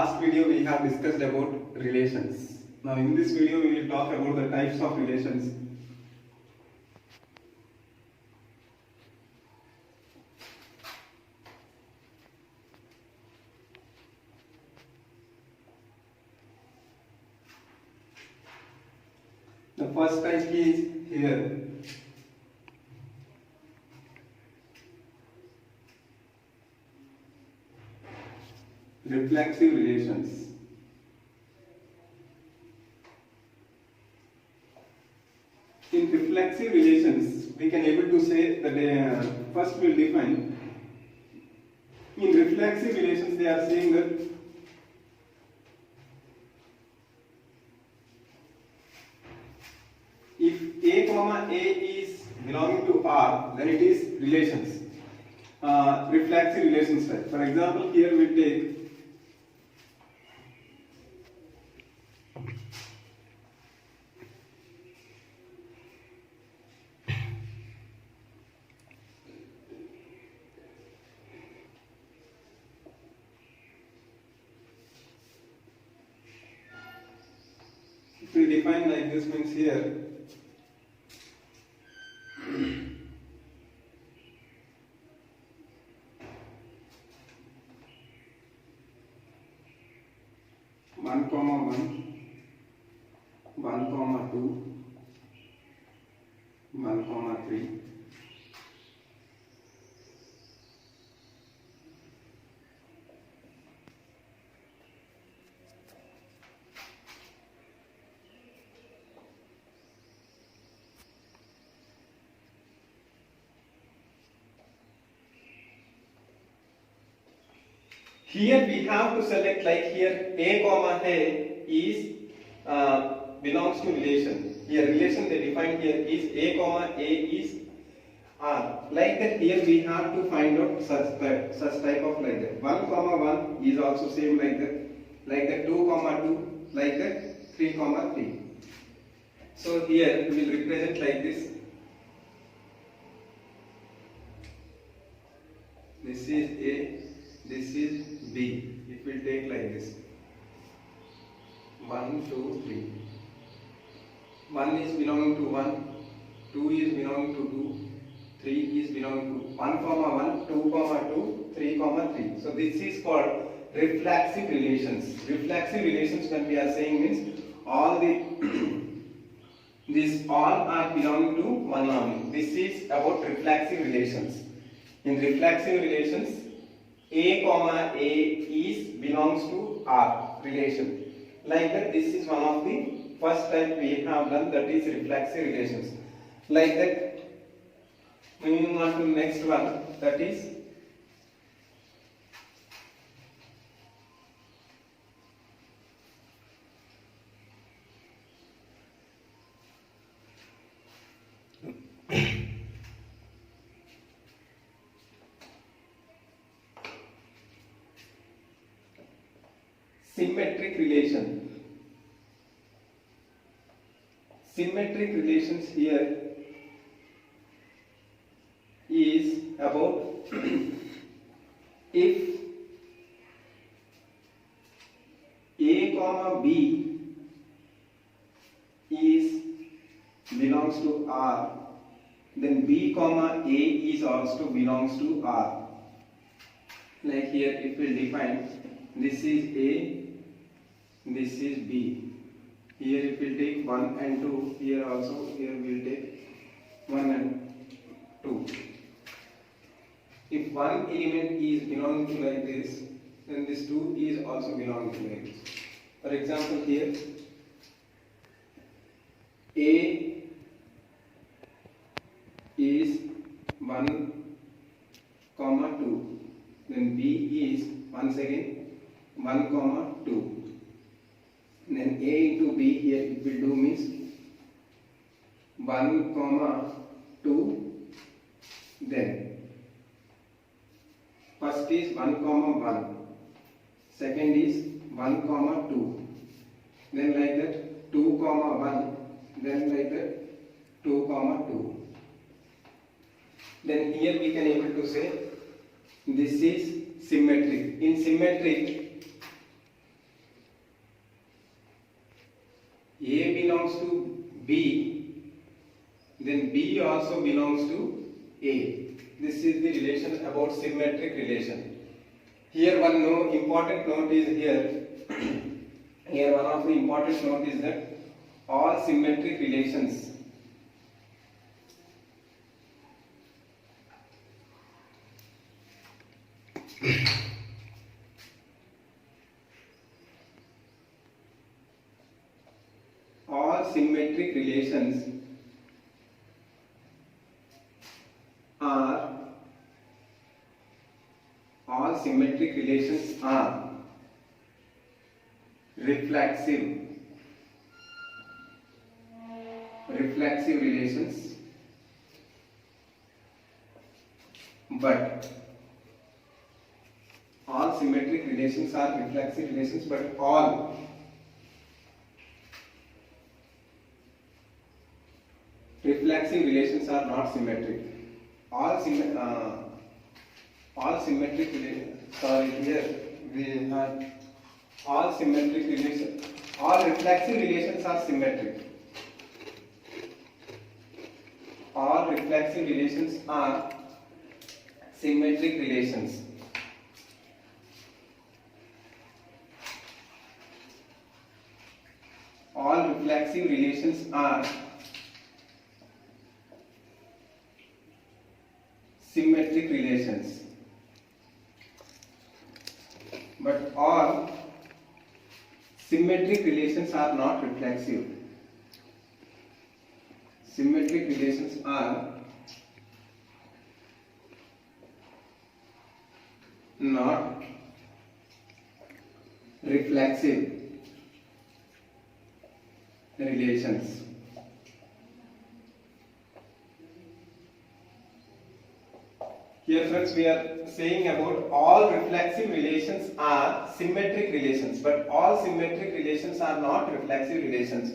last video we have discussed about relations. Now in this video we will talk about the types of relations. The first type is here. Reflexive relations. In reflexive relations, we can able to say that first we'll define. In reflexive relations, they are saying that if A comma A is belonging to R, then it is relations. Reflexive relations type. For example, here we take if we define like this means here one comma one comma two, 1 comma 3. Here we have to select like here A comma A is belongs to relation. Here relation they define here is A comma A is R. Like that here we have to find out such type of like that. 1 comma 1 is also same like that 2 comma 2 like that 3 comma 3. So here we will represent like this. This is A. This is B. It will take like this 1, 2, 3. 1 is belonging to 1, 2 is belonging to 2, 3 is belonging to 1 comma 1, 2 comma 2, 3 comma 3. So this is called reflexive relations. Reflexive relations when we are saying means all the these all are belonging to one only. This is about reflexive relations. In reflexive relations A comma A is belongs to R relation. Like that this is one of the first type we have done, that is reflexive relations. Like that moving on to next one, that is symmetric relation. Symmetric relations here is about if A comma B is belongs to R, then B comma A is also belongs to R. Like here it will define this is A, this is B. Here it will take 1 and 2. Here also, here we will take 1 and 2. If one element is belonging to like this, then this 2 is also belonging to like this. For example, here A is 1 comma 2. Then B is once again 1 comma 2. Then A into B here it will do means 1 comma 2. Then first is 1 comma 1. Second is 1 comma 2. Then like that 2 comma 1. Then like that 2 comma 2. Then here we can able to say this is symmetric. In symmetric belongs to B, then B also belongs to A. This is the relation about symmetric relation. Here one important note is here. Here one of the important note is that all symmetric relations all symmetric relations are reflexive relations, but all symmetric relations are reflexive relations, but all reflexive relations are not symmetric. All symmetric relations, sorry, here we have all symmetric relations, all reflexive relations are symmetric. All reflexive relations are symmetric relations. All reflexive relations are symmetric relations, but all symmetric relations are not reflexive. Symmetric relations are not reflexive relations. Here friends, we are saying about all reflexive relations are symmetric relations, but all symmetric relations are not reflexive relations.